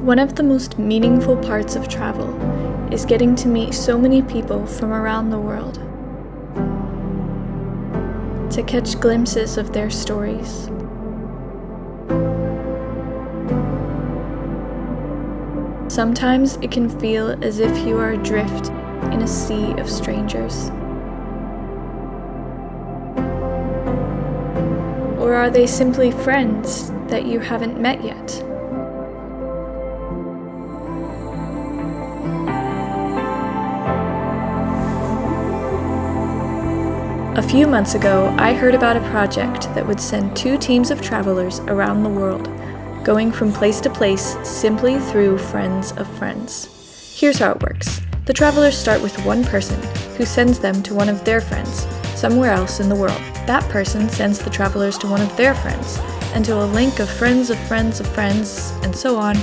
One of the most meaningful parts of travel is getting to meet so many people from around the world, to catch glimpses of their stories. Sometimes it can feel as if you are adrift in a sea of strangers. Or are they simply friends that you haven't met yet? A few months ago, I heard about a project that would send 2 teams of travelers around the world, going from place to place simply through friends of friends. Here's how it works. The travelers start with one person who sends them to one of their friends, somewhere else in the world. That person sends the travelers to one of their friends, until a link of friends of friends of friends, and so on,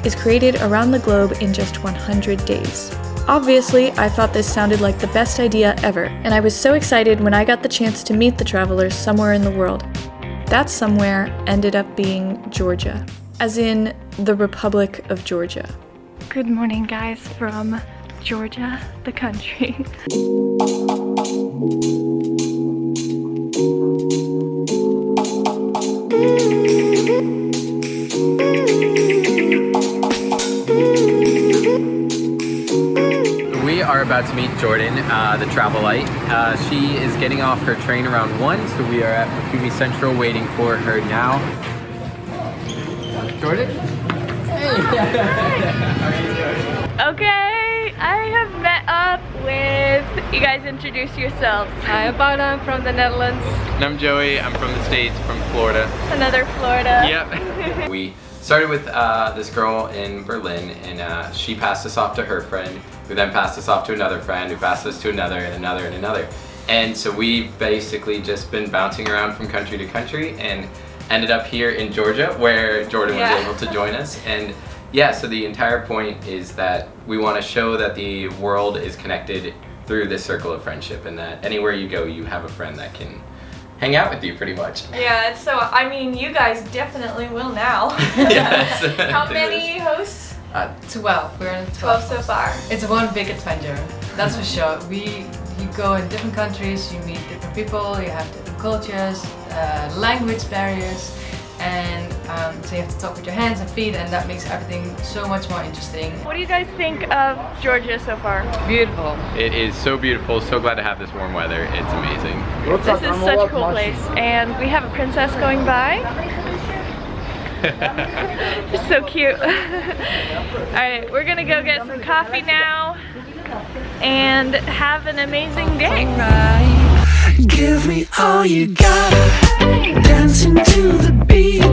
is created around the globe in just 100 days. Obviously, I thought this sounded like the best idea ever, and I was so excited when I got the chance to meet the travelers somewhere in the world. That somewhere ended up being Georgia, as in the Republic of Georgia. Good morning, guys, from Georgia, the country. We are about to meet Jordan, the Travellight. She is getting off her train around 1, so we are at Patooie Central waiting for her now. Jordan? Hey! How are you doing? Okay, I have met up with... You guys introduce yourselves. Hi, I'm Paula, I'm from the Netherlands. And I'm Joey, I'm from the States, from Florida. Another Florida. Yep. We started with this girl in Berlin, and she passed us off to her friend, who then passed us off to another friend, who passed us to another, and another, and another. And so we've basically just been bouncing around from country to country and ended up here in Georgia, where Jordan was able to join us. And yeah, so the entire point is that we want to show that the world is connected through this circle of friendship, and that anywhere you go, you have a friend that can hang out with you pretty much. Yeah, so I mean, you guys definitely will now. Yes. How many hosts? 12. We're in 12 so far. It's one big adventure, that's for sure. You go in different countries, you meet different people, you have different cultures, language barriers, and so you have to talk with your hands and feet, and that makes everything so much more interesting. What do you guys think of Georgia so far? Beautiful. It is so beautiful, so glad to have this warm weather, it's amazing. This is such a cool place, and we have a princess going by. She's so cute. Alright, we're gonna go get some coffee now and have an amazing day. Give me all you got, dancing to the beat.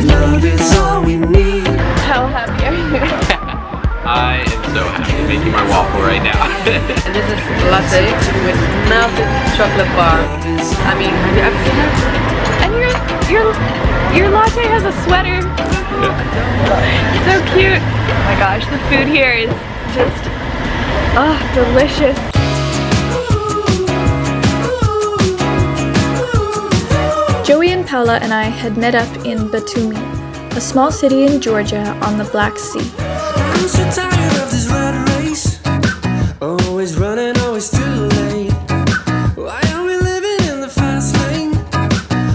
Love is all we need. How happy are you? I am so happy making my waffle right now. And this is latte with melted chocolate bar. I mean, have you ever seen that? And your latte has a sweater. So cute. Oh my gosh, the food here is just, delicious. Joey and Paula and I had met up in Patooie, a small city in Georgia on the Black Sea. I'm so tired of this rat race. Always running, always too late. Why are we living in the fast lane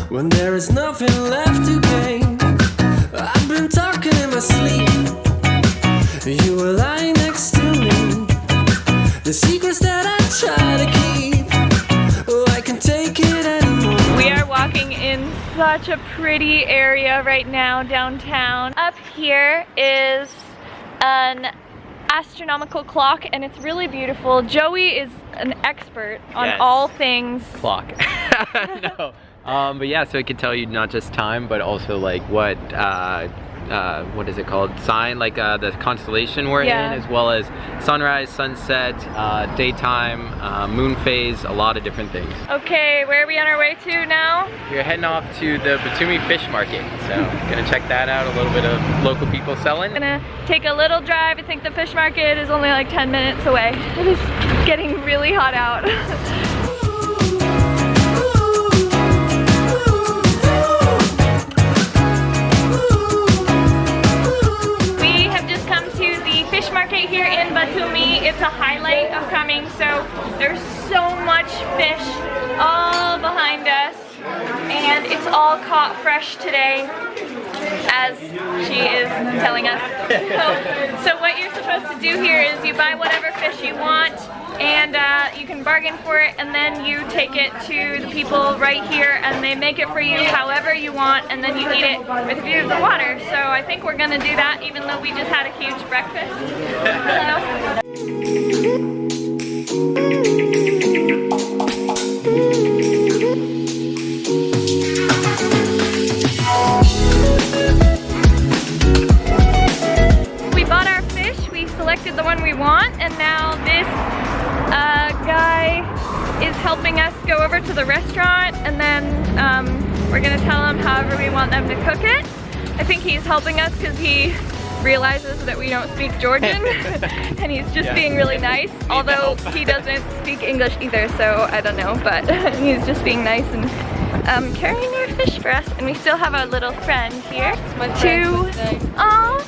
when there is nothing left to gain? I've been talking in my sleep. You were lying next to me. The secrets that I try to keep. Oh, I can take it anymore. We are walking in such a pretty area right now downtown. Up here is an astronomical clock, and it's really beautiful. Joey is an expert on all things Clock. No. But yeah, so it could tell you not just time, but also like what is it called? Sign, like the constellation we're in, as well as sunrise, sunset, daytime, moon phase, a lot of different things. Okay, where are we on our way to now? We're heading off to the Patooie fish market, so gonna check that out, a little bit of local people selling. Gonna take a little drive. I think the fish market is only like 10 minutes away. It is getting really hot out. We coming. So there's so much fish all behind us, and it's all caught fresh today, as she is telling us. So what you're supposed to do here is you buy whatever fish you want, and you can bargain for it, and then you take it to the people right here and they make it for you however you want, and then you eat it with a view of the water. So I think we're gonna do that even though we just had a huge breakfast. Hello. We bought our fish, we selected the one we want, and now this guy is helping us go over to the restaurant, and then we're gonna tell him however we want them to cook it. I think he's helping us because he realizes that we don't speak Georgian and he's just being really nice, although he doesn't speak English either, so I don't know, but he's just being nice and carrying our fish for us. And we still have our little friend here. Aww.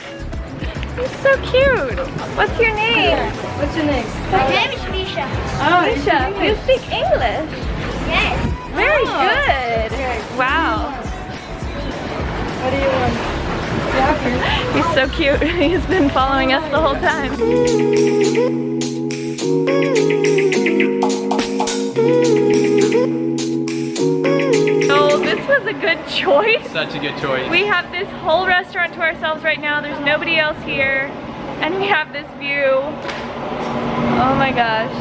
He's so cute. What's your name? What's your name? My name is Misha. Oh, Misha. You speak English. Yes. Very good. Wow. What do you want? He's so cute. He's been following us the whole time. So this was a good choice. Such a good choice. We have this whole restaurant to ourselves right now. There's nobody else here. And we have this view. Oh my gosh.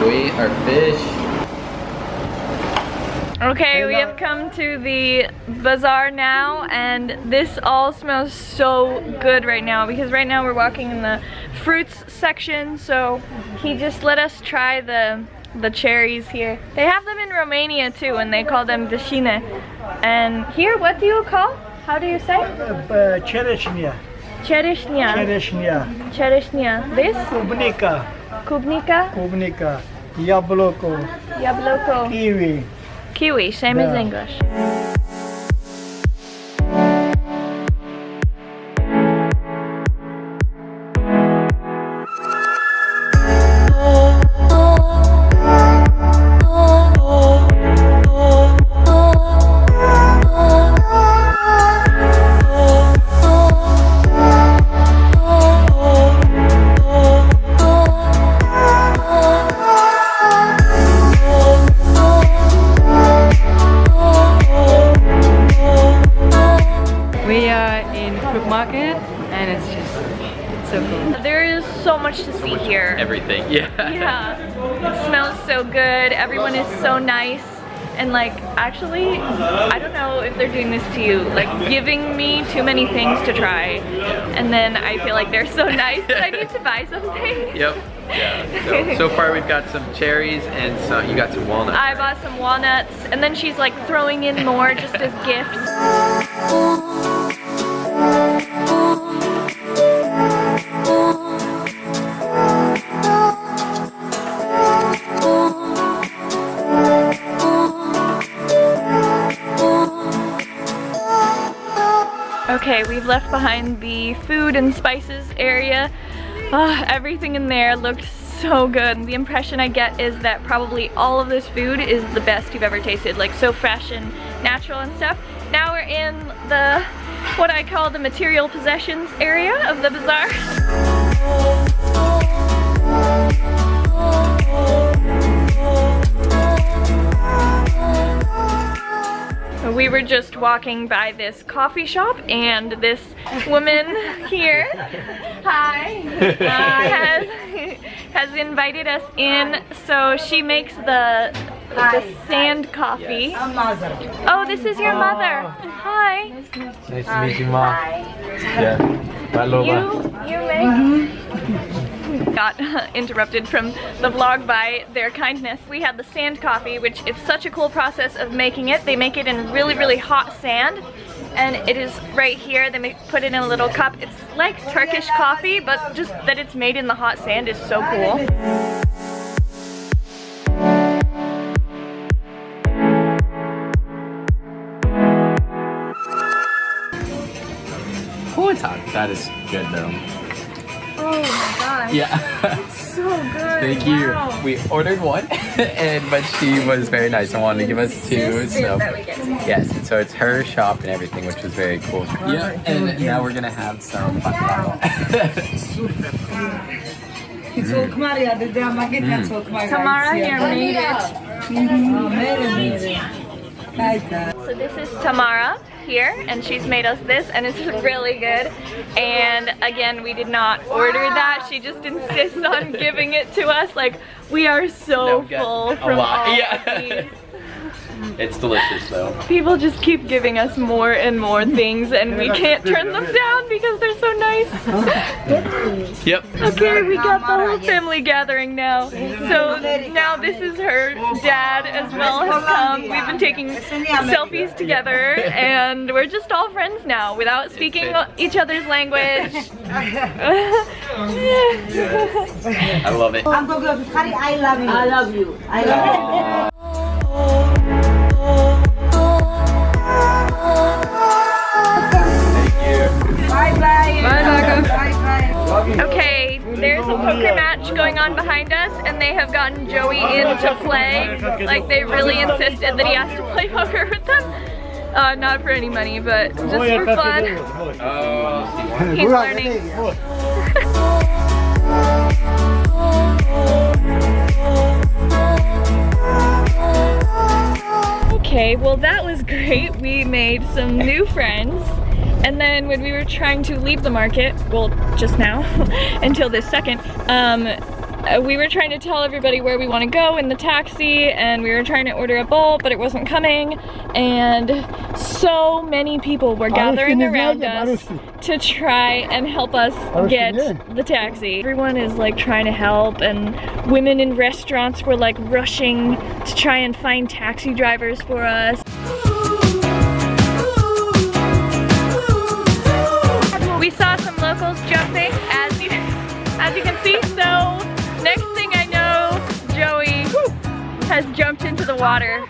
Sweet, our fish. Okay, we have come to the bazaar now, and this all smells so good right now because right now we're walking in the fruits section. So he just let us try the cherries here. They have them in Romania too, and they call them dashine. And here, what do you call? How do you say? Chereshnia. Chereshnia. Chereshnia. Chereshnia. This? Klubnika. Klubnika. Klubnika. Jabloko. Jabloko. Kiwi. Kiwi, same as English. And it's just so cool. There is so much to see here. Everything, yeah. Yeah. It smells so good. Everyone is so nice. And like, actually, I don't know if they're doing this to you, like giving me too many things to try. And then I feel like they're so nice that I need to buy something. Yep. Yeah. So far we've got some cherries and you got some walnuts. I bought some walnuts, and then she's like throwing in more just as gifts. Okay, we've left behind the food and spices area. Everything in there looked so good. The impression I get is that probably all of this food is the best you've ever tasted, like so fresh and natural and stuff. Now we're in the, what I call the material possessions area of the bazaar. We were just walking by this coffee shop, and this woman here, hi, has invited us in. So she makes the sand coffee. I'm mother. Oh, this is your mother. Hi. Nice to meet you, Ma. Yeah. You make... Got interrupted from the vlog by their kindness. We had the sand coffee, which it's such a cool process of making it. They make it in really, really hot sand, and it is right here. They put it in a little cup. It's like Turkish coffee, but just that it's made in the hot sand is so cool. Oh, it's hot. That is good though. Oh my gosh. Yeah. So good. Thank you. Wow. We ordered one, but she was very nice and wanted to give us two. So yes, and so it's her shop and everything, which was very cool. Yeah, and now we're gonna have some fun. Tamara here made it. So this is Tamara here, and she's made us this, and it's really good. And again, we did not order that. She just insists on giving it to us. Like, we are so full from all of these. It's delicious though. People just keep giving us more and more things, and we can't turn them down because they're so nice. Yep. Okay, we got the whole family gathering now. So now this is her dad as well has come. We've been taking selfies together, and we're just all friends now without speaking each other's language. I love it. I love you. I love you. Okay, there's a poker match going on behind us, and they have gotten Joey in to play. Like, they really insisted that he has to play poker with them. Not for any money, but just for fun. He's learning. Okay, well that was great. We made some new friends. And then when we were trying to leave the market, well, just now, until this second, we were trying to tell everybody where we want to go in the taxi, and we were trying to order a bowl, but it wasn't coming. And so many people were gathering around us to try and help us get the taxi. Everyone is like trying to help, and women in restaurants were like rushing to try and find taxi drivers for us. We saw some locals jumping, as you can see. So next thing I know, Joey has jumped into the water.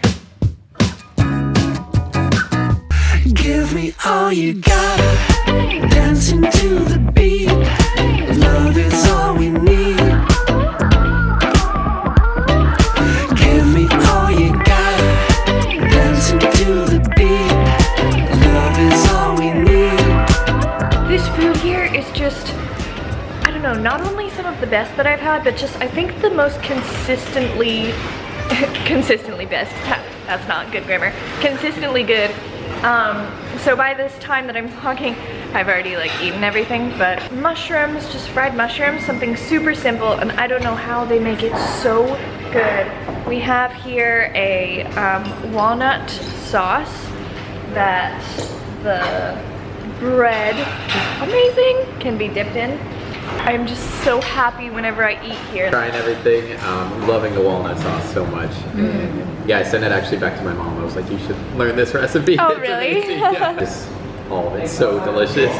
Give me all you got, dancing to the beat. Love is all we need. Give me all you got, dancing to the beat. Love is all we need. This food here is just, I don't know, not only some of the best that I've had, but just I think the most consistently best. That's not good grammar. Consistently good. So by this time that I'm talking, I've already like eaten everything, but mushrooms, just fried mushrooms, something super simple, and I don't know how they make it so good. We have here a walnut sauce that the bread, which is amazing, can be dipped in. I'm just so happy whenever I eat here. Trying everything, loving the walnut sauce so much. Yeah, I sent it actually back to my mom. I was like, you should learn this recipe. Oh, It's really? amazing. Yeah. Just all of it's so delicious.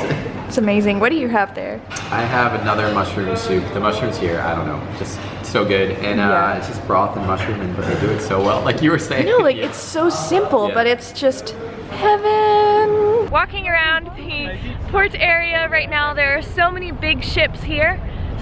It's amazing. What do you have there? I have another mushroom soup. The mushrooms here, I don't know, just so good. And it's just broth and mushroom, and they do it so well, like you were saying. No, like it's so simple, but it's just heaven. Walking around the port area right now, there are so many big ships here.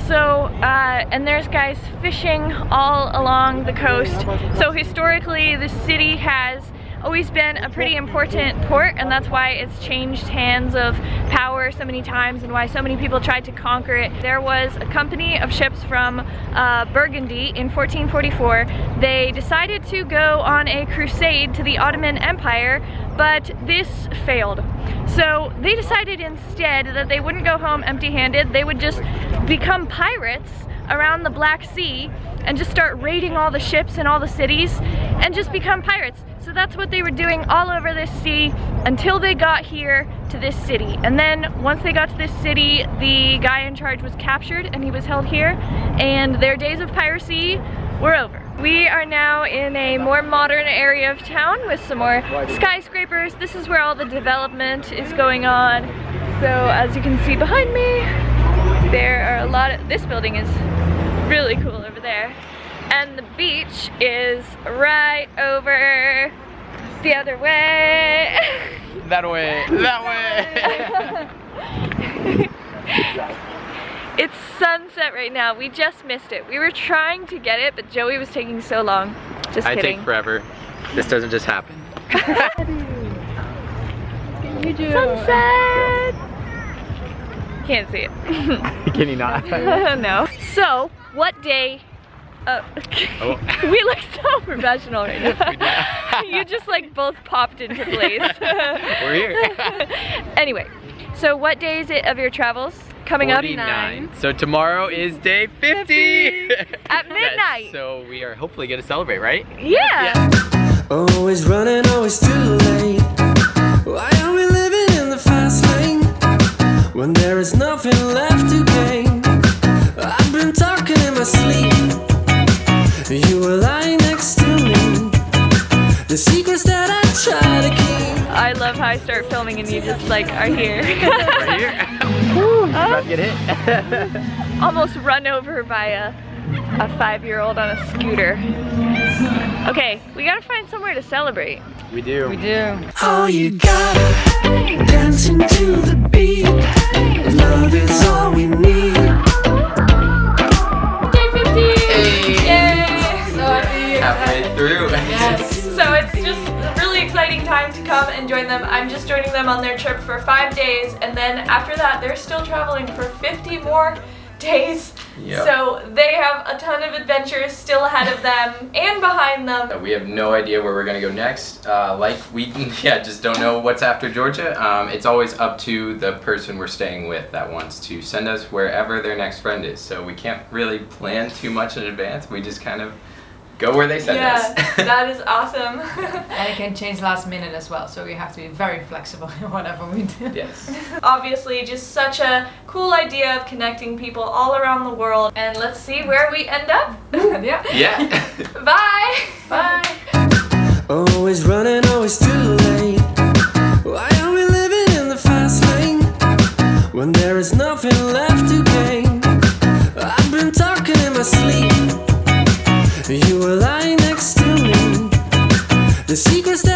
So, and there's guys fishing all along the coast. So historically, the city has always been a pretty important port, and that's why it's changed hands of power so many times and why so many people tried to conquer it. There was a company of ships from Burgundy in 1444. They decided to go on a crusade to the Ottoman Empire, but this failed. So they decided instead that they wouldn't go home empty-handed. They would just become pirates around the Black Sea and just start raiding all the ships in all the cities and just become pirates. So that's what they were doing all over this sea until they got here to this city. And then once they got to this city, the guy in charge was captured and he was held here, and their days of piracy were over. We are now in a more modern area of town with some more skyscrapers. This is where all the development is going on. So as you can see behind me, there are a lot of, this building is really cool over there. And the beach is right over the other way. That way, that way. It's sunset right now. We just missed it. We were trying to get it, but Joey was taking so long. Just kidding. I take forever. This doesn't just happen. Sunset! Can't see it. Can you not? No. So, what day? Oh. We look so professional right now. You just like both popped into place. We're here. Anyway, so what day is it of your travels? Coming 49. So tomorrow is day 50. At midnight. Yes, so we are hopefully going to celebrate, right? Yeah. Always running, always too late. Why are we living in the fast lane when there is nothing left to gain? I've been talking in my sleep. You were lying next to me. The secrets that I try to keep. I love how I start filming and you just like are here. Right here. About to get hit. Almost run over by a 5-year-old on a scooter. Okay, we gotta find somewhere to celebrate. We do. We do. Oh, you gotta dancing to the beat. Love is all we need. Day 50! Yay! So happy. Halfway through. Yes. So it's just a really exciting time to come and join them. I'm just joining them on their trip for 5 days, and then after that they're still traveling for 50 more days. Yep. So they have a ton of adventures still ahead of them and behind them. We have no idea where we're gonna go next. We just don't know what's after Georgia. It's always up to the person we're staying with that wants to send us wherever their next friend is. So we can't really plan too much in advance. We just kind of go where they send us. That is awesome. And it can change last minute as well, so we have to be very flexible in whatever we do. Yes. Obviously, just such a cool idea of connecting people all around the world. And let's see where we end up. Yeah. Yeah. Bye. Bye. Always running, always too late. Why are we living in the fast lane when there is nothing left to gain? I've been talking in my sleep. You were lying next to me. The secrets that